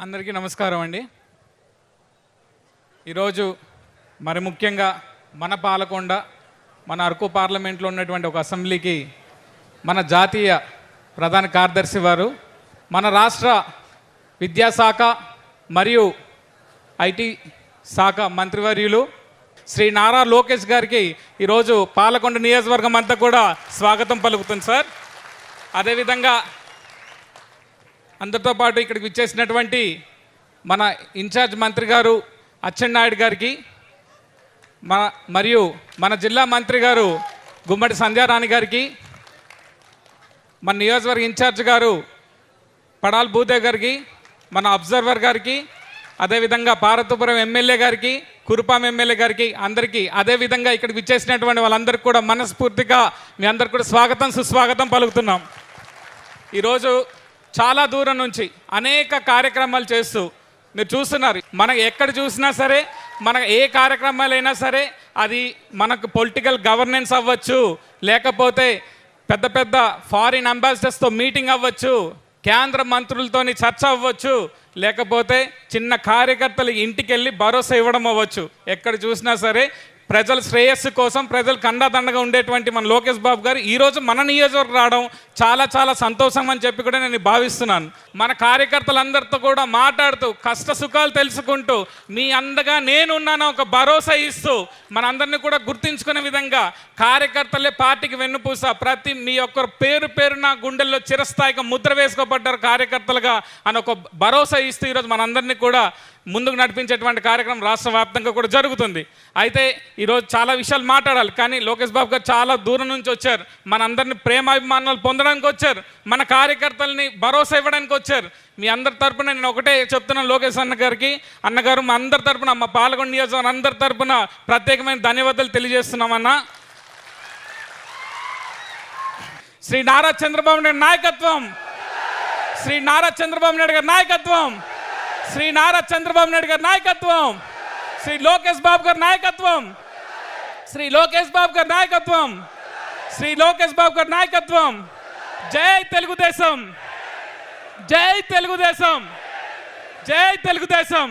అందరికీ నమస్కారం అండి. ఈరోజు మరి ముఖ్యంగా మన పాలకొండ, మన అరకు పార్లమెంట్లో ఉన్నటువంటి ఒక అసెంబ్లీకి మన జాతీయ ప్రధాన కార్యదర్శి వారు, మన రాష్ట్ర విద్యాశాఖ మరియు ఐటీ శాఖ మంత్రివర్యులు శ్రీ నారా లోకేష్ గారికి ఈరోజు పాలకొండ నియోజకవర్గం అంతా కూడా స్వాగతం పలుకుతుంది సార్. అదేవిధంగా అందరితో పాటు ఇక్కడికి విచ్చేసినటువంటి మన ఇన్ఛార్జ్ మంత్రి గారు అచ్చెన్నాయుడు గారికి, మరియు మన జిల్లా మంత్రి గారు గుమ్మడి సంధ్యారాణి గారికి, మన నియోజకవర్గ ఇన్ఛార్జ్ గారు పడాల్ భూదేవ్ గారికి, మన అబ్జర్వర్ గారికి, అదేవిధంగా పార్వతీపురం ఎమ్మెల్యే గారికి, కురుపాం ఎమ్మెల్యే గారికి, అందరికీ, అదేవిధంగా ఇక్కడికి విచ్చేసినటువంటి వాళ్ళందరికీ కూడా మనస్ఫూర్తిగా మీ అందరికీ కూడా స్వాగతం సుస్వాగతం పలుకుతున్నాం. ఈరోజు చాలా దూరం నుంచి అనేక కార్యక్రమాలు చేస్తూ మీరు చూస్తున్నారు. మనం ఎక్కడ చూసినా సరే, మన ఏ కార్యక్రమాలైనా సరే, అది మనకు పొలిటికల్ గవర్నెన్స్ అవ్వచ్చు, లేకపోతే పెద్ద పెద్ద ఫారిన్ అంబాసిడర్స్తో మీటింగ్ అవ్వచ్చు, కేంద్ర మంత్రులతోని చర్చ అవ్వచ్చు, లేకపోతే చిన్న కార్యకర్తలు ఇంటికి వెళ్ళి భరోసా ఇవ్వడం అవ్వచ్చు. ఎక్కడ చూసినా సరే ప్రజల శ్రేయస్సు కోసం, ప్రజలకు అండదండగా ఉండేటువంటి మన లోకేష్ బాబు గారు ఈరోజు మన నియోజకవర్గం రావడం చాలా చాలా సంతోషం అని చెప్పి కూడా నేను భావిస్తున్నాను. మన కార్యకర్తలందరితో కూడా మాట్లాడుతూ కష్ట సుఖాలు తెలుసుకుంటూ మీ అండగా నేనున్నాను ఒక భరోసా ఇస్తూ మనందరినీ కూడా గుర్తించుకునే విధంగా కార్యకర్తలే పార్టీకి వెన్నుపూస, ప్రతి మీ యొక్క పేరు పేరున గుండెల్లో చిరస్థాయిగా ముద్ర వేసుకోబడ్డారు కార్యకర్తలుగా అని ఒక భరోసా ఇస్తూ ఈరోజు మనందరినీ కూడా ముందుకు నడిపించేటువంటి కార్యక్రమం రాష్ట్ర వ్యాప్తంగా కూడా జరుగుతుంది. అయితే ఈరోజు చాలా విషయాలు మాట్లాడాలి, కానీ లోకేష్ బాబు గారు చాలా దూరం నుంచి వచ్చారు, మనందరినీ ప్రేమాభిమానాలు పొందడానికి వచ్చారు, మన కార్యకర్తల్ని భరోసా ఇవ్వడానికి వచ్చారు. మీ అందరి తరపున నేను ఒకటే చెప్తున్నాను, లోకేష్ అన్నగారు మా అందరి తరపున, మా పాలకొండ నియోజకవర్గం అందరి తరపున ప్రత్యేకమైన ధన్యవాదాలు తెలియజేస్తున్నామన్నా. శ్రీ నారా చంద్రబాబు నాయుడు నాయకత్వం, శ్రీ నారా చంద్రబాబు నాయుడు గారి నాయకత్వం, శ్రీ నారా చంద్రబాబు నాయుడు గారి నాయకత్వం, శ్రీ లోకేష్ బాబు గారి నాయకత్వం, శ్రీ లోకేష్ బాబు గారి నాయకత్వం, శ్రీ లోకేష్ బాబు గారి నాయకత్వం. జై తెలుగుదేశం, జై తెలుగుదేశం, జై తెలుగుదేశం.